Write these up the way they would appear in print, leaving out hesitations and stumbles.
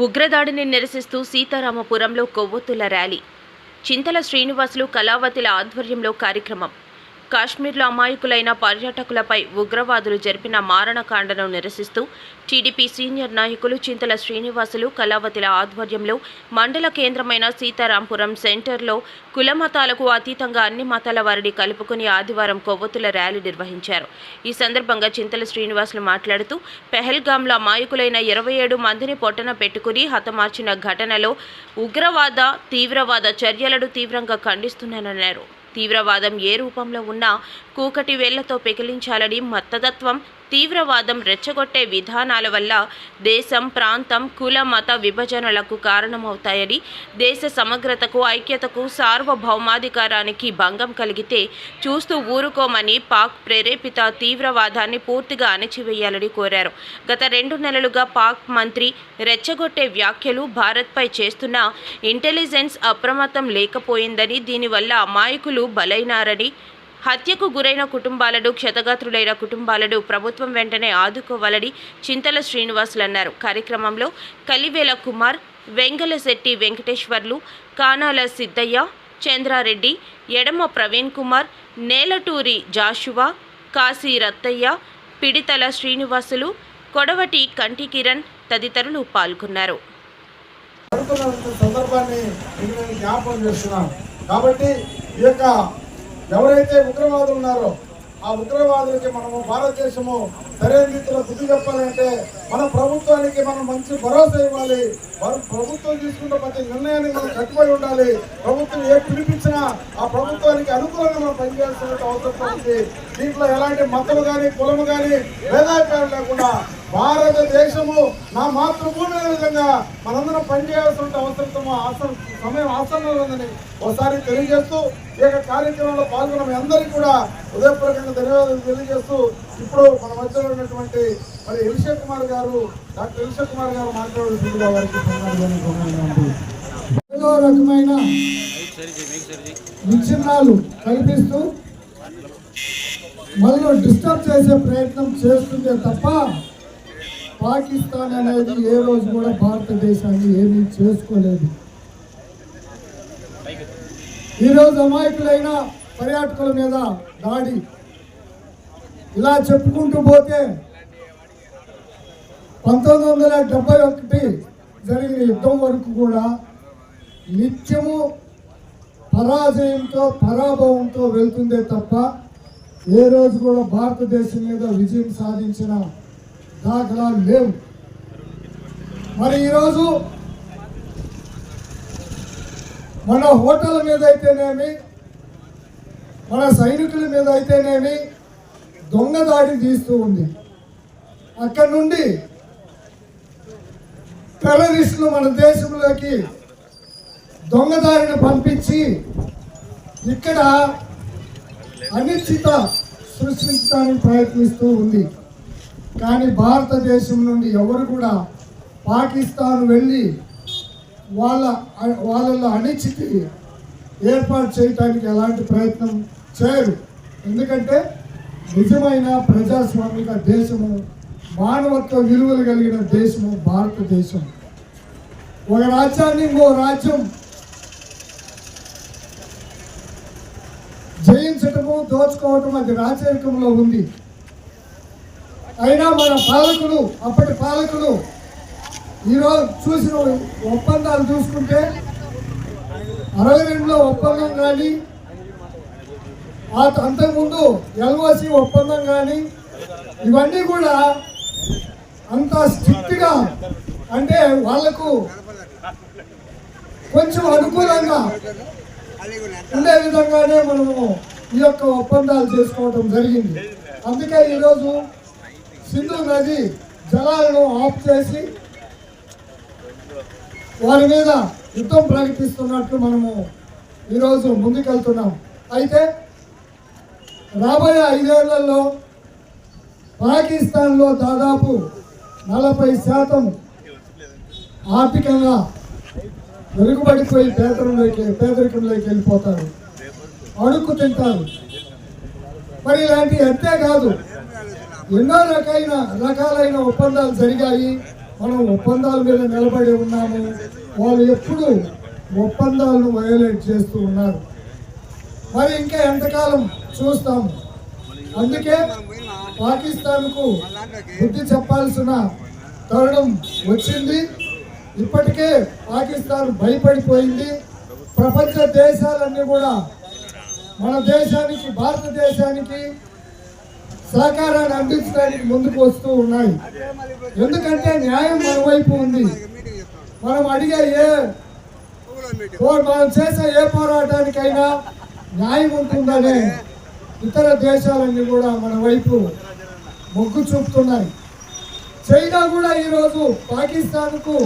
ఉగ్రదాడిని నిరసిస్తూ సీతారామపురంలో కొవ్వొత్తుల ర్యాలీ. చింతల శ్రీనివాసులు కళావతిల ఆధ్వర్యంలో కార్యక్రమం. కాశ్మీర్లో అమాయకులైన పర్యాటకులపై ఉగ్రవాదులు జరిపిన మారణకాండను నిరసిస్తూ టీడీపీ సీనియర్ నాయకులు చింతల శ్రీనివాసులు కళావతిల ఆధ్వర్యంలో మండల కేంద్రమైన సీతారాంపురం సెంటర్లో కులమతాలకు అతీతంగా అన్ని మతాల వారిని కలుపుకుని ఆదివారం కొవ్వొత్తుల ర్యాలీ నిర్వహించారు. ఈ సందర్భంగా చింతల శ్రీనివాసులు మాట్లాడుతూ పెహల్గాంలో అమాయకులైన 27 మందిని పొట్టన పెట్టుకుని హతమార్చిన ఘటనలో ఉగ్రవాద తీవ్రవాద చర్యలను తీవ్రంగా ఖండిస్తున్నానన్నారు. తీవ్రవాదం ఏ రూపంలో ఉన్నా కూకటి వేళ్లతో పెకిలించాలని, మతతత్వం తీవ్రవాదం రెచ్చగొట్టే విధానాల వల్ల దేశం, ప్రాంతం, కుల మత విభజనలకు కారణమవుతాయని, దేశ సమగ్రతకు, ఐక్యతకు, సార్వభౌమాధికారానికి భంగం కలిగితే చూస్తూ ఊరుకోమని పాక్ ప్రేరేపిత తీవ్రవాదాన్ని పూర్తిగా అణచివేయాలని కోరారు. గత 2 నెలలుగా పాక్ మంత్రి రెచ్చగొట్టే వ్యాఖ్యలు, భారత్పై చేస్తున్న ఇంటెలిజెన్స్ అప్రమత్తం లేకపోయిందని, దీనివల్ల అమాయకులు బలైనారని, హత్యకు గురైన కుటుంబాలను, క్షతగాత్రులైన కుటుంబాలను ప్రభుత్వం వెంటనే ఆదుకోవాలని చింతల శ్రీనివాసులు అన్నారు. కార్యక్రమంలో కలివేల కుమార్, వెంగళశెట్టి వెంకటేశ్వర్లు, కానాల సిద్ధయ్య, చంద్రారెడ్డి, ఎడమ ప్రవీణ్ కుమార్, నేలటూరి జాషువా, కాశీ రత్తయ్య, పిడితల శ్రీనివాసులు, కొడవటి కంటి కిరణ్ తదితరులు పాల్గొన్నారు. ఎవరైతే ఉగ్రవాదులు ఉన్నారో ఆ ఉగ్రవాదులకి మనము భారతదేశము సరైన రీతిలో బుద్ధి చెప్పాలంటే మన ప్రభుత్వానికి మనం మంచి భరోసా ఇవ్వాలి. ప్రభుత్వం తీసుకున్న ప్రతి నిర్ణయానికి మనం కట్టుబడి ఉండాలి. ప్రభుత్వం ఏ పిలిపించినా ఆ ప్రభుత్వానికి అనుకూలంగా మనం పనిచేయాల్సిన అవసరం ఉంది. దీంట్లో ఎలాంటి మతము కానీ కులము కానీ భేదాభిప్రాయం లేకుండా భారతదేశము నా మాతృభూమి అనే విధంగా మనందరం పనిచేయాల్సిన అవసరం సమయం ఆసనంలో ఉందని ఒకసారి తెలియజేస్తూ ఈ యొక్క కార్యక్రమంలో పాల్గొన్న మీ అందరికీ కూడా హృదయపూర్వకంగా ధన్యవాదాలు తెలియజేస్తూ ఇప్పుడు మన మధ్యలో ఉన్నటువంటి మరి ఎలిషా కుమార్ గారు, డాక్టర్ ఎలిషా కుమార్ గారు మాట్లాడుతుందిగా వారికి ఏదో రకమైన విచ్ఛిన్నాలు కల్పిస్తూ మనల్ని డిస్టర్బ్ చేసే ప్రయత్నం చేస్తుందే తప్ప పాకిస్తాన్ అనేది ఏ రోజు కూడా భారతదేశాన్ని ఏమీ చేసుకోలేదు. ఈరోజు అమాయకులైన పర్యాటకుల మీద దాడి ఇలా చెప్పుకుంటూ పోతే 1971 జరిగిన యుద్ధం వరకు కూడా నిత్యము పరాజయంతో, పరాభవంతో వెళ్తుందే తప్ప ఏ రోజు కూడా భారతదేశం మీద విజయం సాధించిన దాఖలాలు లేవు. మరి ఈరోజు మన హోటల్ మీద అయితేనేమి, మన సైనికుల మీద అయితేనేమి దొంగ దాడి తీస్తూ ఉంది. అక్కడి నుండి టెర్రరిస్టులు మన దేశంలోకి దొంగదారిని పంపించి ఇక్కడ అనిశ్చిత సృష్టించడానికి ప్రయత్నిస్తూ ఉంది. కానీ భారతదేశం నుండి ఎవరు కూడా పాకిస్తాన్ వెళ్ళి వాళ్ళలో అనిశ్చితి ఏర్పాటు చేయడానికి ఎలాంటి ప్రయత్నం చేయరు. ఎందుకంటే నిజమైన ప్రజాస్వామిక దేశము, మానవత్వ విలువలు కలిగిన దేశము భారతదేశం. ఒక రాజ్యాన్ని ఇంకో రాజ్యం జయించటము, దోచుకోవటం అది రాచరికంలో ఉంది. అయినా మన పాలకులు, అప్పటి పాలకులు ఈరోజు చూసిన ఒప్పందాలు చూసుకుంటే 62లో ఒప్పందం కానీ, అంతకుముందు ఎల్ఓసి ఒప్పందం కానీ, ఇవన్నీ కూడా అంత స్ట్రిక్ట్గా, అంటే వాళ్లకు కొంచెం అనుకూలంగా ఉండే విధంగానే మనము ఈ యొక్క ఒప్పందాలు చేసుకోవడం జరిగింది. అందుకే ఈరోజు సింధు నది జలాలను ఆఫ్ చేసి వారి మీద యుద్ధం ప్రకటిస్తున్నట్లు మనము ఈరోజు ముందుకెళ్తున్నాం. అయితే రాబోయే 5 ఏళ్లలో పాకిస్తాన్లో దాదాపు 40% ఆర్థికంగా వెనుకబడిపోయి పేదరికంలోకి వెళ్ళిపోతారు, అడుక్కు తింటారు. మరి ఇలాంటి అంతేకాదు, ఎన్నో రకాలైన ఒప్పందాలు జరిగాయి. మనం ఒప్పందాల మీద నిలబడి ఉన్నాము. వాళ్ళు ఎప్పుడు ఒప్పందాలను వయోలేట్ చేస్తూ ఉన్నారు. మరి ఇంకా ఎంతకాలం చూస్తాము? అందుకే పాకిస్తాన్కు బుద్ధి చెప్పాల్సిన తరుణం వచ్చింది. ఇప్పటికే పాకిస్తాన్ భయపడిపోయింది. ప్రపంచ దేశాలన్నీ కూడా మన దేశానికి, భారతదేశానికి సహకారాన్ని అందించడానికి ముందుకు వస్తూ ఉన్నాయి. ఎందుకంటే న్యాయం మన వైపు ఉంది. మనం అడిగే మనం చేసే ఏ పోరాటానికైనా న్యాయం ఉంటుందనే ఇతర దేశాలన్నీ కూడా మన వైపు మొగ్గు చూపుతున్నాయి. చైనా కూడా ఈరోజు పాకిస్తాన్కు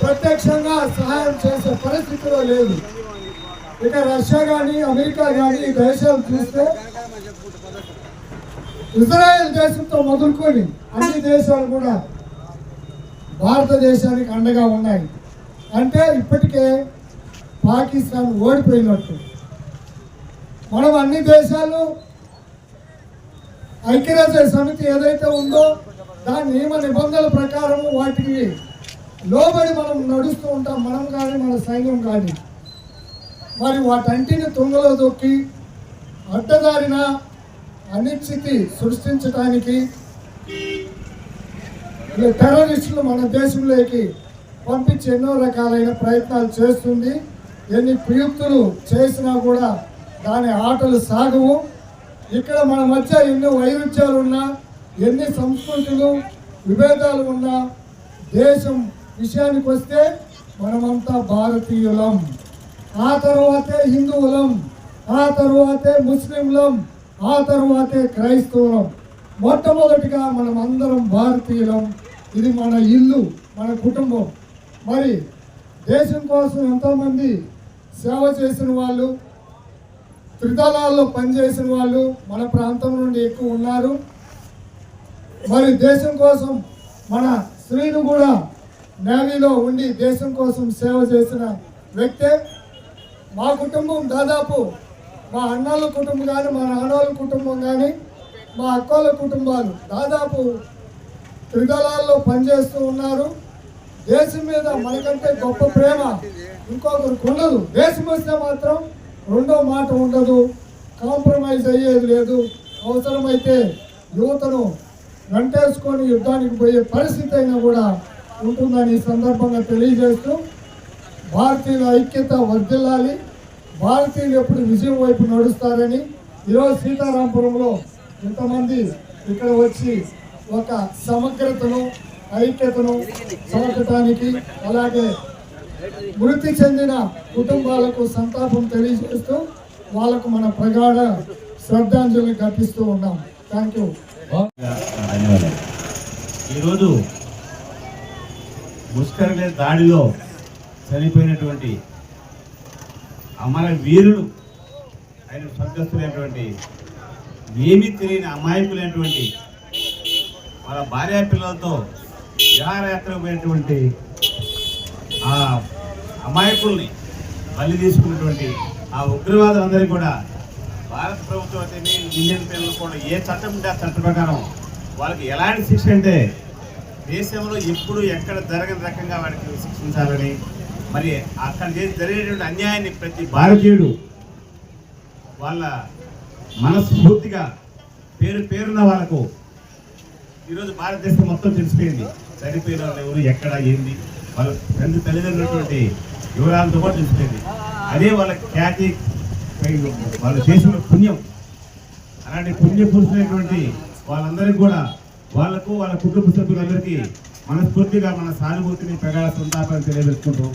ప్రత్యక్షంగా సహాయం చేసే పరిస్థితిలో లేదు. ఇక రష్యా కానీ, అమెరికా కానీ ఈ దేశాలు చూస్తే ఇజ్రాయెల్ దేశంతో మొదలుకొని అన్ని దేశాలు కూడా భారతదేశానికి అండగా ఉన్నాయి. అంటే ఇప్పటికే పాకిస్తాన్ ఓడిపోయినట్టు. మనం అన్ని దేశాలు ఐక్యరాజ్య సమితి ఏదైతే ఉందో దాని నియమ నిబంధనల ప్రకారం వాటికి లోబడి మనం నడుస్తూ ఉంటాం, మనం కానీ మన సైన్యం కానీ. మరి వాటంటిని తుంగలో దొక్కి అడ్డదారిన అనిశ్చితి సృష్టించడానికి టెర్రరిస్టులు మన దేశంలోకి పంపించి ఎన్నో రకాలైన ప్రయత్నాలు చేస్తుంది. ఎన్ని ప్రయుక్తులు చేసినా కూడా దాని ఆటలు సాగవు. ఇక్కడ మన మధ్య ఎన్నో వైరుధ్యాలు ఉన్నా, ఎన్ని సంస్కృతులు విభేదాలు ఉన్నా, దేశం విషయానికి వస్తే మనమంతా భారతీయులం, ఆ తర్వాతే హిందువులం, ఆ తర్వాతే ముస్లింలం, ఆ తర్వాతే క్రైస్తవులం. మొట్టమొదటిగా మనం అందరం భారతీయులం. ఇది మన ఇల్లు, మన కుటుంబం. మరి దేశం కోసం ఎంతోమంది సేవ చేసిన వాళ్ళు, త్రిదళాల్లో పనిచేసిన వాళ్ళు మన ప్రాంతం నుండి ఎక్కువ ఉన్నారు. మరి దేశం కోసం మన శ్రీను కూడా నేవీలో ఉండి దేశం కోసం సేవ చేసిన వ్యక్తే. మా కుటుంబం దాదాపు మా అన్నాళ్ళ కుటుంబం కానీ, మా నాన్నోళ్ళ కుటుంబం కానీ, మా అక్కోళ్ళ కుటుంబాలు దాదాపు త్రిదళాల్లో పనిచేస్తూ ఉన్నారు. దేశం మీద మనకంటే గొప్ప ప్రేమ ఇంకొకరికి ఉండదు. దేశం వస్తే మాత్రం రెండో మాట ఉండదు, కాంప్రమైజ్ అయ్యేది లేదు. అవసరమైతే యువతను వెంటేసుకొని యుద్ధానికి పోయే పరిస్థితి అయినా కూడా ఉంటుందని ఈ సందర్భంగా తెలియజేస్తూ, భారతీయుల ఐక్యత వర్ధిల్లాలి, భారతీయులు ఎప్పుడు విజయం వైపు నడుస్తారని ఈరోజు సీతారాంపురంలో ఇంతమంది ఇక్కడ వచ్చి ఒక సమగ్రతను, ఐక్యతను చాటడానికి, అలాగే మృతి చెందిన కుటుంబాలకు సంతాపం తెలియజేస్తూ వాళ్ళకు మన ప్రగాఢ శ్రద్ధాంజలి ఘటిస్తూ ఉన్నాం. Thank you. ధన్యవాదాలు. ఈరోజు ముష్కర దాడిలో చనిపోయినటువంటి అమర వీరులు ఆయన స్వర్గస్థులైనటువంటి ఏమీ తెలియని అమాయకులైనటువంటి వాళ్ళ భార్యా పిల్లలతో విహారయాత్రకు పోయినటువంటి ఆ అమాయకుల్ని బలి తీసుకున్నటువంటి ఆ ఉగ్రవాదులందరికీ కూడా భారత ప్రభుత్వం అయితే ఇండియన్ పిల్లలు కూడా ఏ చట్టం ఉంటే ఆ చట్టం ప్రకారం వాళ్ళకి ఎలాంటి శిక్ష అంటే దేశంలో ఎప్పుడు ఎక్కడ జరగని రకంగా వాడికి శిక్షించాలని, మరి అక్కడ జరిగేటువంటి అన్యాయాన్ని ప్రతి భారతీయుడు వాళ్ళ మనస్ఫూర్తిగా పేరున్న వాళ్ళకు ఈరోజు భారతదేశం మొత్తం తెలిసిపోయింది. చనిపోయిన వాళ్ళు ఎవరు, ఎక్కడ, ఏంది, వాళ్ళ తల్లిదండ్రులటువంటి వివరాలతో కూడా తెలిసిపోయింది. అదే వాళ్ళ ఖ్యాతి, వాళ్ళు చేసిన పుణ్యం. అలాంటి పుణ్య పురుషులైనటువంటి వాళ్ళందరికీ కూడా, వాళ్లకు వాళ్ళ కుటుంబ సభ్యులందరికీ మనస్ఫూర్తిగా మన సానుభూతిని ప్రగాఢ సంతాపాన్ని తెలియజేసుకుంటాం.